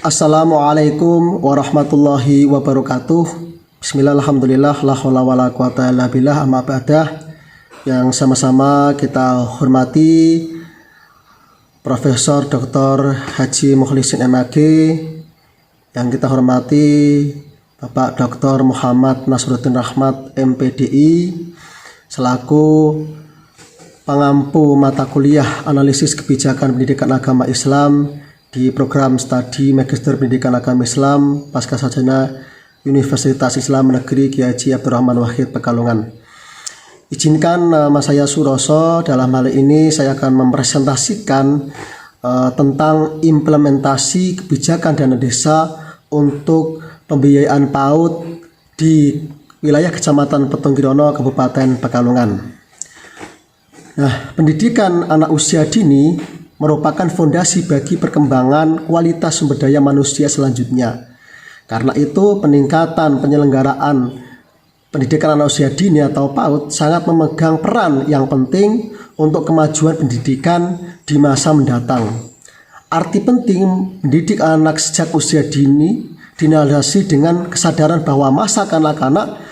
Assalamualaikum warahmatullahi wabarakatuh. Bismillah, alhamdulillah, la haula wala quwata illa billah, amma ba'dah. Yang sama-sama kita hormati Profesor Dr. Haji Mukhlisin MAG, yang kita hormati Bapak Dr. Muhammad Nasruddin Rahmat MPDI selaku pengampu mata kuliah analisis kebijakan pendidikan agama Islam di program studi Magister Pendidikan Agama Islam Pasca Sarjana Universitas Islam Negeri Kiai Haji Abdurrahman Wahid Pekalongan. Izinkan nama saya Suroso. Dalam hal ini saya akan mempresentasikan tentang implementasi kebijakan dana desa untuk pembiayaan PAUD di wilayah Kecamatan Petunggirono, Kabupaten Pekalongan. Nah, pendidikan anak usia dini merupakan fondasi bagi perkembangan kualitas sumber daya manusia selanjutnya. Karena itu, peningkatan penyelenggaraan pendidikan anak usia dini atau PAUD sangat memegang peran yang penting untuk kemajuan pendidikan di masa mendatang. Arti penting mendidik anak sejak usia dini dinadasi dengan kesadaran bahwa masa kanak-kanak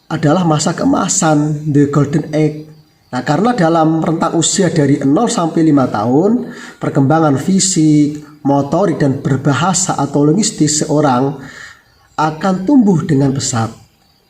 adalah masa keemasan, the golden age. Nah, karena dalam rentang usia dari 0 sampai 5 tahun, perkembangan fisik, motorik, dan berbahasa atau linguistik seorang akan tumbuh dengan pesat.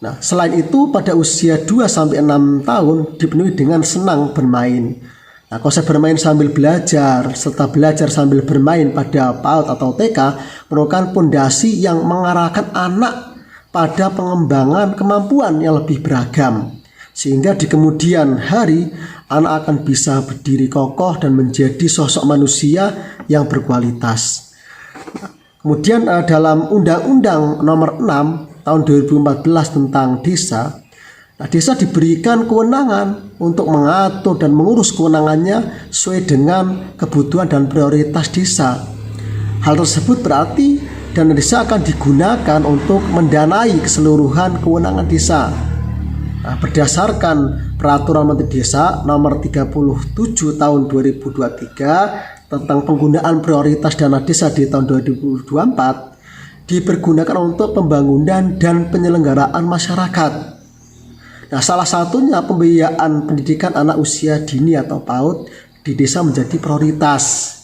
Nah, selain itu pada usia 2 sampai 6 tahun dipenuhi dengan senang bermain. Nah, konsep bermain sambil belajar serta belajar sambil bermain pada PAUD atau TK merupakan fondasi yang mengarahkan anak pada pengembangan kemampuan yang lebih beragam. Sehingga di kemudian hari anak akan bisa berdiri kokoh dan menjadi sosok manusia yang berkualitas. Kemudian dalam Undang-Undang Nomor 6 Tahun 2014 tentang desa, desa diberikan kewenangan untuk mengatur dan mengurus kewenangannya sesuai dengan kebutuhan dan prioritas desa. Hal tersebut berarti dana desa akan digunakan untuk mendanai keseluruhan kewenangan desa. Nah, berdasarkan Peraturan Menteri Desa Nomor 37 Tahun 2023 tentang penggunaan prioritas dana desa di tahun 2024 dipergunakan untuk pembangunan dan penyelenggaraan masyarakat. Nah, salah satunya pembiayaan pendidikan anak usia dini atau PAUD di desa menjadi prioritas.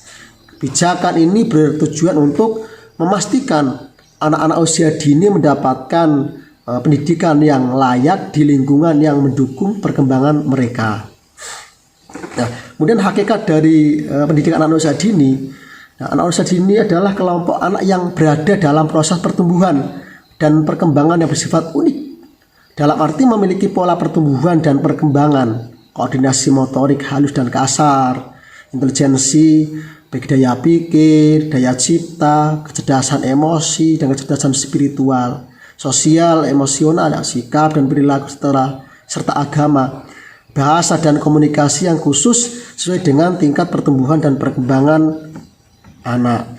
Kebijakan ini bertujuan untuk memastikan anak-anak usia dini mendapatkan pendidikan yang layak di lingkungan yang mendukung perkembangan mereka. Nah, kemudian hakikat dari pendidikan anak usia dini. Nah, anak usia dini adalah kelompok anak yang berada dalam proses pertumbuhan dan perkembangan yang bersifat unik. Dalam arti memiliki pola pertumbuhan dan perkembangan, koordinasi motorik halus dan kasar, intelijensi, baik daya pikir, daya cipta, kecerdasan emosi, dan kecerdasan spiritual, sosial, emosional, sikap dan perilaku serta agama, bahasa dan komunikasi yang khusus sesuai dengan tingkat pertumbuhan dan perkembangan anak.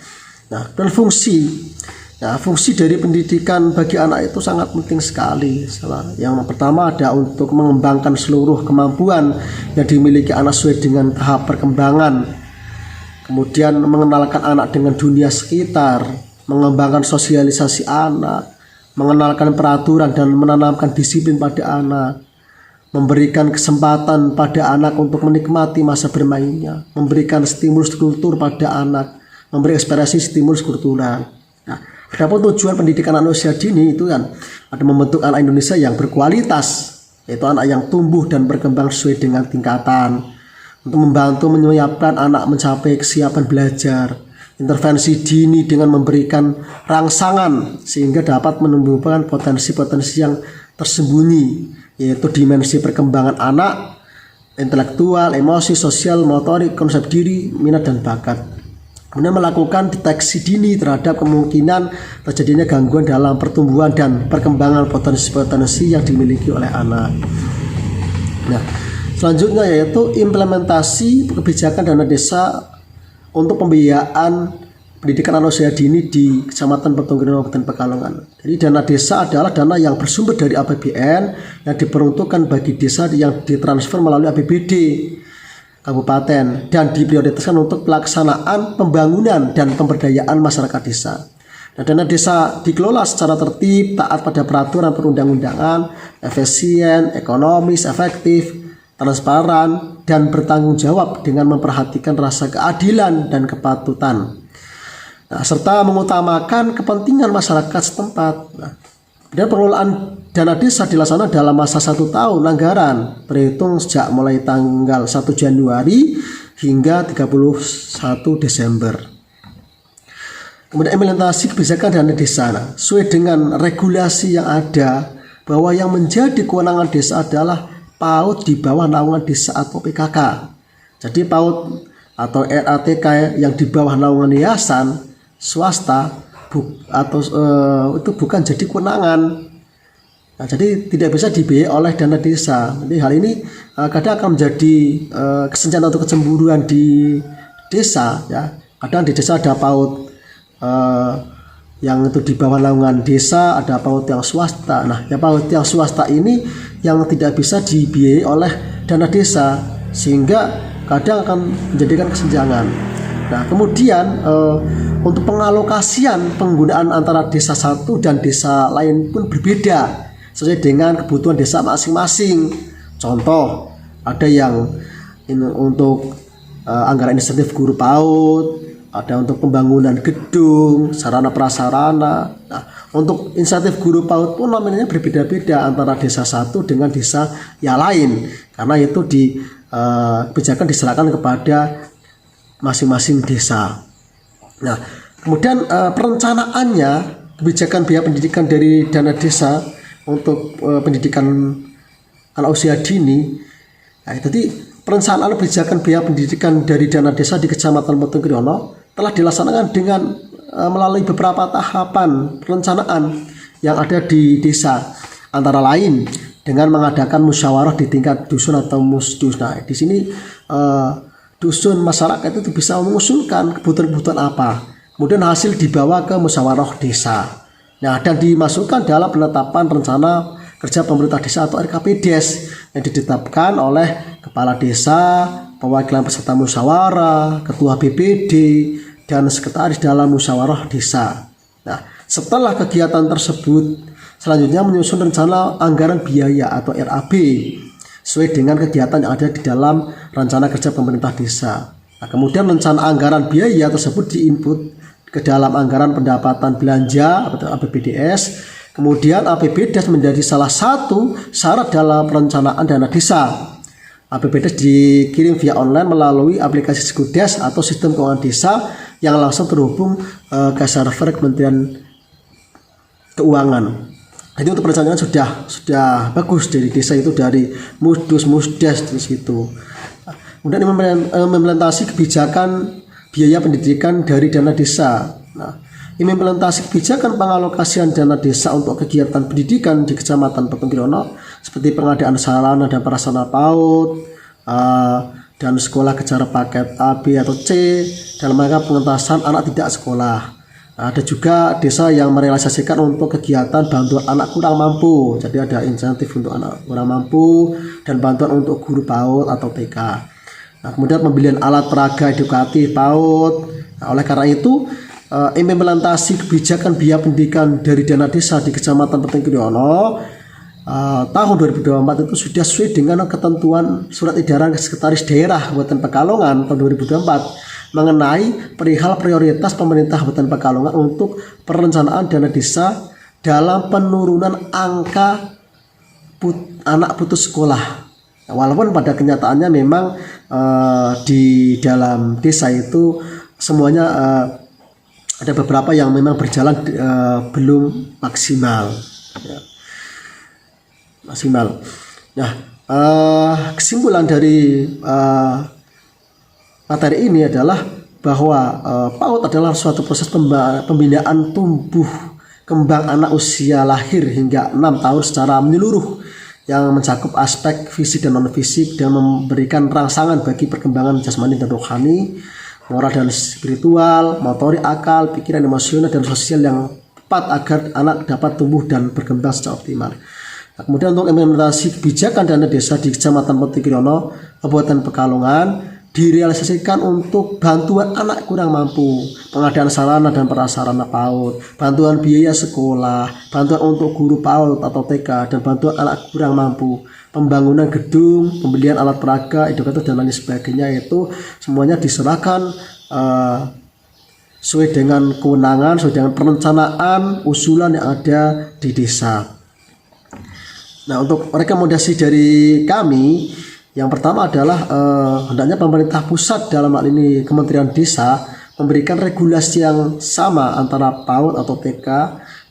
Nah, dan fungsi dari pendidikan bagi anak itu sangat penting sekali. Yang pertama ada untuk mengembangkan seluruh kemampuan yang dimiliki anak sesuai dengan tahap perkembangan. Kemudian mengenalkan anak dengan dunia sekitar, mengembangkan sosialisasi anak, mengenalkan peraturan dan menanamkan disiplin pada anak, memberikan kesempatan pada anak untuk menikmati masa bermainnya, memberikan stimulus kultur pada anak, memberi ekspresi stimulus kultural. Nah, adapun tujuan pendidikan anak usia dini itu kan ada membentuk anak Indonesia yang berkualitas, yaitu anak yang tumbuh dan berkembang sesuai dengan tingkatan, untuk membantu menyiapkan anak mencapai kesiapan belajar. Intervensi dini dengan memberikan rangsangan sehingga dapat menumbuhkan potensi-potensi yang tersembunyi, yaitu dimensi perkembangan anak, intelektual, emosi, sosial, motorik, konsep diri, minat, dan bakat. Kemudian melakukan deteksi dini terhadap kemungkinan terjadinya gangguan dalam pertumbuhan dan perkembangan potensi-potensi yang dimiliki oleh anak. Nah, selanjutnya yaitu implementasi kebijakan dana desa untuk pembiayaan pendidikan anak usia dini di Kecamatan Petunggirono, Kabupaten Pekalongan. Jadi dana desa adalah dana yang bersumber dari APBN yang diperuntukkan bagi desa yang ditransfer melalui APBD. kabupaten dan diprioritaskan untuk pelaksanaan pembangunan dan pemberdayaan masyarakat desa. Nah, dana desa dikelola secara tertib, taat pada peraturan perundang-undangan, efisien, ekonomis, efektif, transparan, dan bertanggung jawab dengan memperhatikan rasa keadilan dan kepatutan. Nah, serta mengutamakan kepentingan masyarakat setempat. Nah, dan pengelolaan dana desa dilaksanakan dalam masa 1 tahun anggaran berhitung sejak mulai tanggal 1 Januari hingga 31 Desember. Kemudian implementasi kebijakan dana desa. Nah, sesuai dengan regulasi yang ada bahwa yang menjadi kewenangan desa adalah PAUD di bawah naungan desa atau PKK. Jadi PAUD atau RATK yang di bawah naungan yayasan swasta itu bukan jadi kewenangan. Nah, jadi tidak bisa dibiayai oleh dana desa. Jadi hal ini kadang akan menjadi kesenjangan atau kecemburuan di desa. Ya, kadang di desa ada PAUD yang itu di bawah naungan desa, ada PAUD yang swasta. Nah, yang PAUD yang swasta ini yang tidak bisa dibiayai oleh dana desa, sehingga kadang akan menjadikan kesenjangan. Nah, kemudian untuk pengalokasian penggunaan antara desa satu dan desa lain pun berbeda sesuai dengan kebutuhan desa masing-masing. Contoh, ada yang untuk anggaran insentif guru PAUD, ada untuk pembangunan gedung, sarana prasarana. Nah, untuk insentif guru PAUD pun nominalnya berbeda-beda antara desa satu dengan desa yang lain, karena itu kebijakan diserahkan kepada masing-masing desa. Nah, kemudian perencanaannya kebijakan biaya pendidikan dari dana desa untuk pendidikan anak usia dini. Nah, jadi perencanaan kebijakan biaya pendidikan dari dana desa di Kecamatan Petung telah dilaksanakan dengan melalui beberapa tahapan perencanaan yang ada di desa, antara lain dengan mengadakan musyawarah di tingkat dusun atau musdus. Nah, di sini dusun masyarakat itu bisa mengusulkan kebutuhan-kebutuhan apa, kemudian hasil dibawa ke musyawarah desa. Nah, dan dimasukkan dalam penetapan rencana kerja pemerintah desa atau RKPDes yang ditetapkan oleh kepala desa, perwakilan peserta musyawarah, ketua BPD, dan sekretaris dalam musyawarah desa. Nah, setelah kegiatan tersebut, selanjutnya menyusun rencana anggaran biaya atau RAB sesuai dengan kegiatan yang ada di dalam rencana kerja pemerintah desa. Nah, kemudian rencana anggaran biaya tersebut diinput ke dalam anggaran pendapatan belanja atau APBDes. Kemudian APBDes menjadi salah satu syarat dalam perencanaan dana desa. APBDes dikirim via online melalui aplikasi Skudes atau sistem keuangan desa yang langsung terhubung ke server Kementerian Keuangan. Jadi untuk perencanaan sudah bagus dari desa itu, dari musdes di situ. Kemudian implementasi kebijakan biaya pendidikan dari dana desa. Nah, implementasi kebijakan pengalokasian dana desa untuk kegiatan pendidikan di Kecamatan Petung Kirana seperti pengadaan sarana dan prasarana PAUD dan sekolah kejar paket A, B atau C dalam rangka pengentasan anak tidak sekolah. Ada juga desa yang merealisasikan untuk kegiatan bantuan anak kurang mampu. Jadi ada insentif untuk anak kurang mampu dan bantuan untuk guru PAUD atau TK. Nah, kemudian pembelian alat peraga edukatif PAUD. Nah, oleh karena itu, implementasi kebijakan biaya pendidikan dari dana desa di Kecamatan Petung Kirana tahun 2024 itu sudah sesuai dengan ketentuan Surat Edaran Sekretaris Daerah Kabupaten Pekalongan tahun 2024 mengenai perihal prioritas pemerintah Kabupaten Pekalongan untuk perencanaan dana desa dalam penurunan angka anak putus sekolah. Nah, walaupun pada kenyataannya memang di dalam desa itu semuanya ada beberapa yang memang berjalan belum maksimal. Ya. Nah, kesimpulan dari materi ini adalah bahwa PAUD adalah suatu proses pembinaan tumbuh kembang anak usia lahir hingga 6 tahun secara menyeluruh yang mencakup aspek fisik dan non-fisik dan memberikan rangsangan bagi perkembangan jasmani dan rohani, moral dan spiritual, motorik, akal, pikiran, emosional, dan sosial yang tepat agar anak dapat tumbuh dan berkembang secara optimal. Nah, kemudian untuk implementasi kebijakan dana desa di Kecamatan Petung Kirana, Kabupaten Pekalongan, direalisasikan untuk bantuan anak kurang mampu, pengadaan sarana dan prasarana PAUD, bantuan biaya sekolah, bantuan untuk guru PAUD atau TK, dan bantuan anak kurang mampu, pembangunan gedung, pembelian alat peraga, edukator dan lain sebagainya. Itu semuanya diserahkan sesuai dengan kewenangan, sesuai dengan perencanaan usulan yang ada di desa. Nah, untuk rekomendasi dari kami, yang pertama adalah hendaknya pemerintah pusat, dalam hal ini Kementerian Desa, memberikan regulasi yang sama antara PAUD atau TK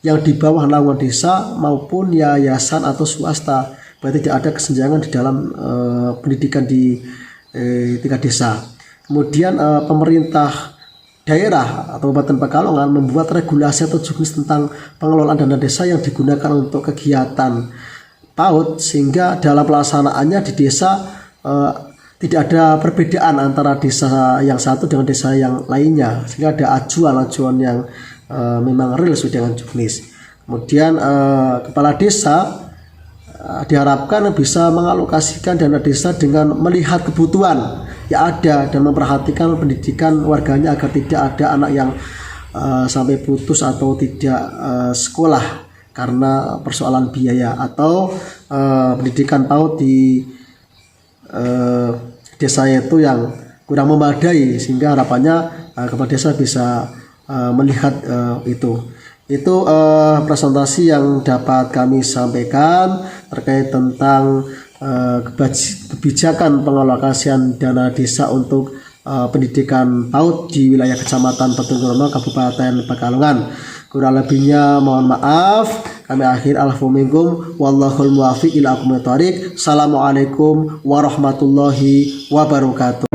yang di bawah naungan desa maupun yayasan atau swasta, berarti tidak ada kesenjangan di dalam pendidikan di tingkat desa. Kemudian pemerintah daerah atau Kabupaten Pekalongan membuat regulasi atau juknis tentang pengelolaan dana desa yang digunakan untuk kegiatan PAUD, sehingga dalam pelaksanaannya di desa tidak ada perbedaan antara desa yang satu dengan desa yang lainnya, sehingga ada acuan-acuan yang memang real sesuai dengan juknis. Kemudian kepala desa diharapkan bisa mengalokasikan dana desa dengan melihat kebutuhan yang ada dan memperhatikan pendidikan warganya agar tidak ada anak yang sampai putus atau tidak sekolah karena persoalan biaya atau pendidikan PAUD di desa itu yang kurang memadai, sehingga harapannya kepala desa bisa melihat itu. Itu presentasi yang dapat kami sampaikan terkait tentang kebijakan pengalokasian dana desa untuk pendidikan PAUD di wilayah Kecamatan Petung-Krono, Kabupaten Pekalongan. Kurang lebihnya mohon maaf. Kami akhir alhamdulillah, wallahul muwaffiq ila aqwamit thoriq. Assalamualaikum warahmatullahi wabarakatuh.